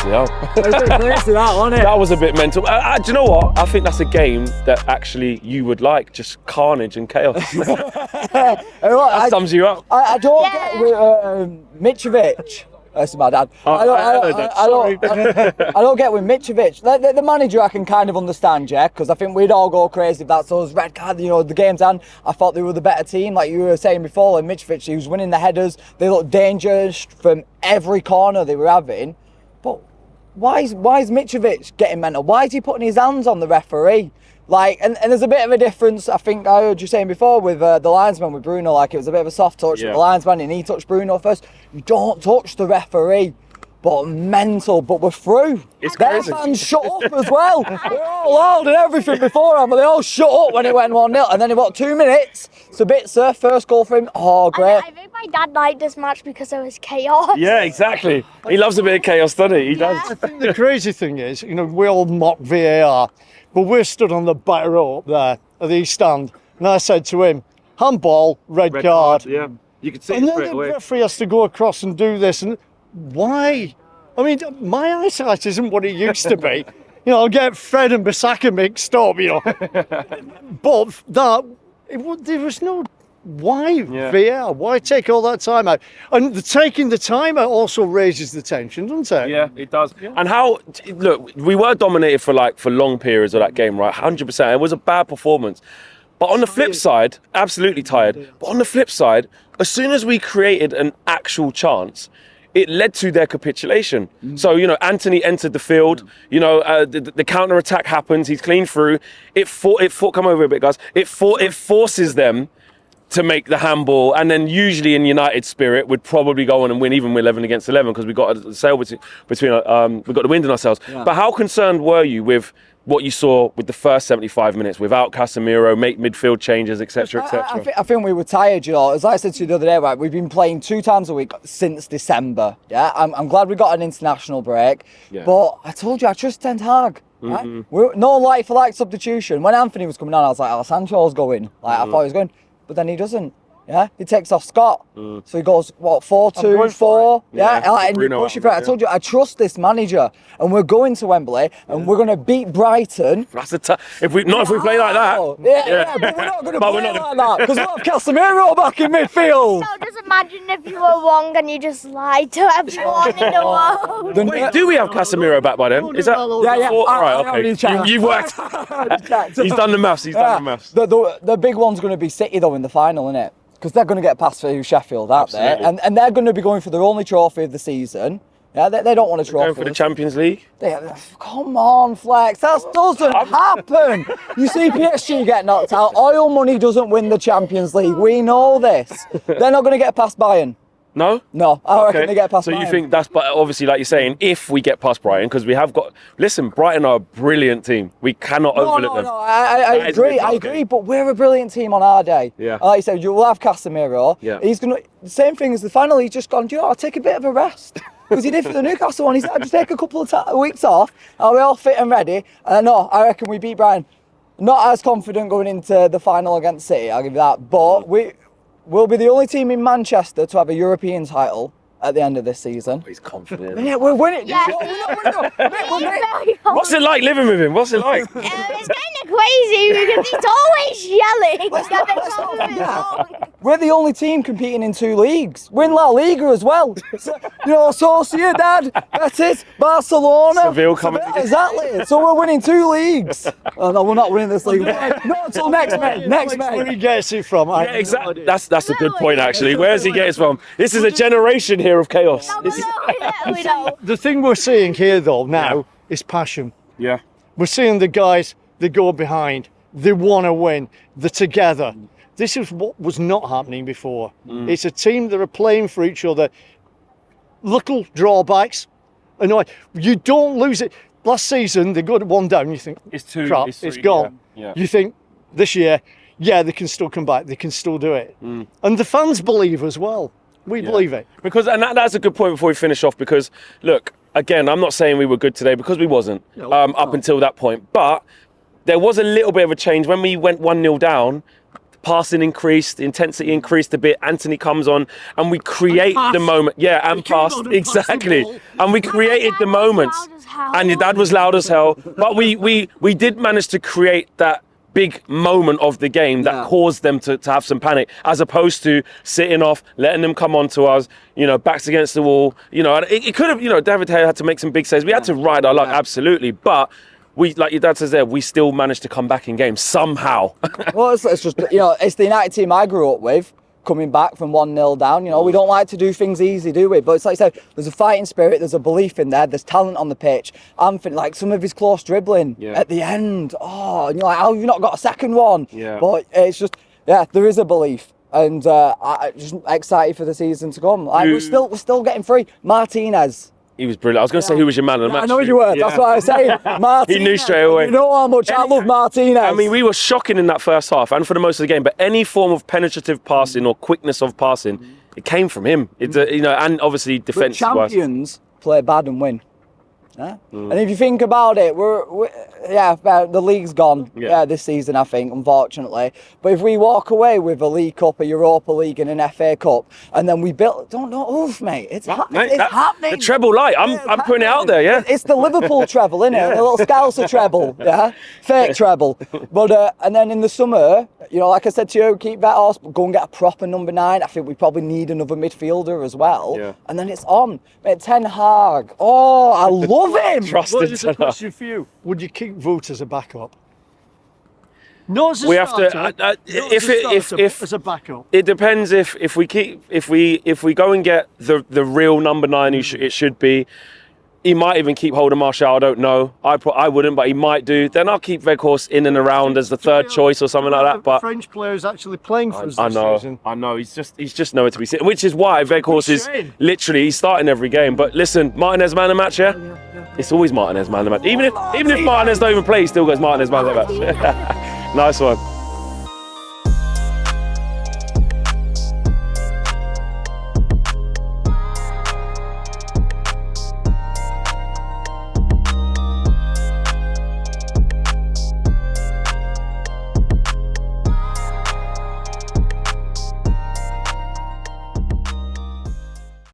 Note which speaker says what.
Speaker 1: Bloody hell.
Speaker 2: That
Speaker 1: was a bit mental. Do you know what? I think that's a game that actually you would like. Just carnage and chaos. That sums you up.
Speaker 2: I don't get with Mitrovic. That's my dad. I don't get with Mitrovic. The manager I can kind of understand, yeah, because I think we'd all go crazy if that's us. Red card, you know, the game's on. I thought they were the better team, like you were saying before. And Mitrovic, he was winning the headers. They looked dangerous from every corner they were having. But why is Mitrovic getting mental? Why is he putting his hands on the referee? Like, and there's a bit of a difference, I think I heard you saying before with the linesman with Bruno, like it was a bit of a soft touch with the linesman and he touched Bruno first. You don't touch the referee, but mental, but we're through.
Speaker 1: It's
Speaker 2: Their
Speaker 1: crazy.
Speaker 2: fans shut up as well. They're all loud and everything beforehand, but they all shut up when it went 1-0. And then in what, 2 minutes, Sabitzer, first goal for him. Oh, great.
Speaker 3: I think my dad liked this match because there was chaos.
Speaker 1: Yeah, exactly. He loves a bit of chaos, doesn't he? He does.
Speaker 4: I think the crazy thing is, you know, we all mock VAR, but we're stood on the back row up there at the East Stand, and I said to him, handball, red card.
Speaker 1: Yeah, you could see
Speaker 4: And
Speaker 1: it
Speaker 4: then
Speaker 1: straight
Speaker 4: the
Speaker 1: away.
Speaker 4: referee has to go across and do this, and why? I mean, my eyesight isn't what it used to be. You know, I'll get Fred and Bissaka mixed up, you know. But there was no, why VAR? Why take all that time out? And taking the time out also raises the tension, doesn't it?
Speaker 1: Yeah, it does. Yeah. And how, look, we were dominated for long periods of that game, right? 100%. It was a bad performance. But on the flip side, absolutely tired. But on the flip side, as soon as we created an actual chance, it led to their capitulation. So, you know, Anthony entered the field, you know, the counter-attack happens, he's clean through. Come over a bit, guys. It forces them to make the handball, and then usually in United spirit would probably go on and win even with 11 against 11 because we got a sail between we got the wind in ourselves. Yeah. But how concerned were you with what you saw with the first 75 minutes without Casemiro, make midfield changes, etc., etc.?
Speaker 2: I think we were tired, you know. As I said to you the other day, right, we've been playing 2 times a week since December. Yeah, I'm glad we got an international break, but I told you I trust Ten Hag. Right? No like-for-like substitution. When Anthony was coming on, I was like, oh, Sancho's going. Like I thought he was going. But then he doesn't. Yeah, he takes off Scott. So he goes, what, 4-2-4? And you push it through. I told you, I trust this manager. And we're going to Wembley and we're going to beat Brighton.
Speaker 1: That's if we play like that.
Speaker 2: Yeah, but we're not going to play like that. Because we'll have Casemiro back in midfield.
Speaker 3: No, just imagine if you were wrong and you just lied to everyone in the world.
Speaker 1: Wait, do we have Casemiro back by then? Is that?
Speaker 2: Yeah.
Speaker 1: Right, okay. You've worked. He's done the maths.
Speaker 2: The big one's going to be City, though, in the final, isn't it? Because they're going to get past through Sheffield, aren't they? And they're going to be going for their only trophy of the season. Yeah, they don't want a trophy.
Speaker 1: Going for the Champions League?
Speaker 2: Come on, Flex. That doesn't happen. You see PSG get knocked out. Oil money doesn't win the Champions League. We know this. They're not going to get past Bayern.
Speaker 1: No?
Speaker 2: No, I reckon they get past Bayern.
Speaker 1: So you think that's, but obviously, like you're saying, if we get past Brighton, because we have got, listen, Brighton are a brilliant team. We cannot overlook them.
Speaker 2: No, I agree, but we're a brilliant team on our day.
Speaker 1: Yeah.
Speaker 2: Like you said, you'll have Casemiro.
Speaker 1: Yeah.
Speaker 2: He's going to, the same thing as the final, he's just gone, do you know, I'll take a bit of a rest. Because he did for the Newcastle one. He said, I'll just take a couple of weeks off. Are we all fit and ready? And no, I reckon we beat Brighton. Not as confident going into the final against City, I'll give you that. But we'll be the only team in Manchester to have a European title at the end of this season.
Speaker 1: He's confident.
Speaker 2: Yeah, we're winning.
Speaker 3: Yeah.
Speaker 1: What's it like living with him? What's it like?
Speaker 3: It's kind of crazy because he's always yelling.
Speaker 2: We're the only team competing in 2 leagues. We're in La Liga as well. So, you know, Sociedad, Betis, Barcelona.
Speaker 1: Seville coming.
Speaker 2: Exactly. So we're winning 2 leagues. Oh, no, we're not winning this league. Not until next May. Next May.
Speaker 4: Where he gets it from?
Speaker 1: Yeah, exactly. That's a good point, actually. Where does he get it from? This is a generation here of chaos.
Speaker 3: We know.
Speaker 4: The thing we're seeing here, though, now is passion.
Speaker 1: Yeah.
Speaker 4: We're seeing the guys, they go behind, they want to win, they're together. This is what was not happening before. It's a team that are playing for each other. Little drawbacks. You don't lose it. Last season, they got 1 down, you think,
Speaker 1: It's 2.
Speaker 4: crap,
Speaker 1: It's
Speaker 4: it's
Speaker 1: 3,
Speaker 4: gone.
Speaker 1: Yeah.
Speaker 4: You think, this year, they can still come back, they can still do it. And the fans believe as well. We believe it.
Speaker 1: Because, and that's a good point before we finish off, because, look, again, I'm not saying we were good today because we wasn't up until that point. But there was a little bit of a change. When we went 1-0 down, passing increased, the intensity increased a bit. Anthony comes on, and we create the moment. Yeah, and passed exactly. And we created the moments. And your dad was loud as hell. But we did manage to create that big moment of the game that caused them to have some panic, as opposed to sitting off, letting them come on to us, you know, backs against the wall. You know, it could have, you know, David Hay had to make some big saves. We had to ride our luck, absolutely. But we, like your dad says there, we still managed to come back in games somehow.
Speaker 2: Well, it's just, you know, it's the United team I grew up with, coming back from 1-0 down. You know, we don't like to do things easy, do we? But it's like I said, there's a fighting spirit, there's a belief in there, there's talent on the pitch. Anthony, like some of his close dribbling at the end. Oh, and you're like, how have you not got a second one?
Speaker 1: Yeah.
Speaker 2: But it's just, yeah, there is a belief. And I'm just excited for the season to come. Like, we're still getting free. Martinez.
Speaker 1: He was brilliant. I was going to say who was your man of the match.
Speaker 2: I know you were. That's what I was saying. Martinez.
Speaker 1: He knew straight away.
Speaker 2: You know how much I love Martinez.
Speaker 1: I mean, we were shocking in that first half and for the most of the game, but any form of penetrative passing or quickness of passing, it came from him. It's you know, and obviously defense.
Speaker 2: Champions play bad and win. Yeah? And if you think about it, the league's gone this season, I think, unfortunately. But if we walk away with a League Cup, a Europa League, and an FA Cup, and then we build, oof, mate, it's happening.
Speaker 1: The treble light, I'm putting it out there, yeah.
Speaker 2: It's the Liverpool treble, isn't it? The little Scouser treble, fake treble. But and then in the summer, you know, like I said to you, keep that horse, but go and get a proper number 9. I think we probably need another midfielder as well. Yeah. And then it's on. Mate, Ten Hag. Oh, I love him.
Speaker 1: Trusted.
Speaker 4: Well, there's a question for you. Would you keep Voot as a backup? Not as a
Speaker 1: we
Speaker 4: starter.
Speaker 1: Have to if
Speaker 4: as a backup.
Speaker 1: It depends if we go and get the real number 9 who it should be. He might even keep hold of Martial, I don't know. I wouldn't, but he might do. Then I'll keep Weghorst in and around as the third choice or something like that. But
Speaker 4: French players actually playing for us this season.
Speaker 1: I know. He's just nowhere to be seen, which is why Weghorst is literally he's starting every game. But listen, Martinez man of the match, yeah? It's always Martinez man of the match. Even if Martinez don't even play, he still goes Martinez man of the match. Nice one.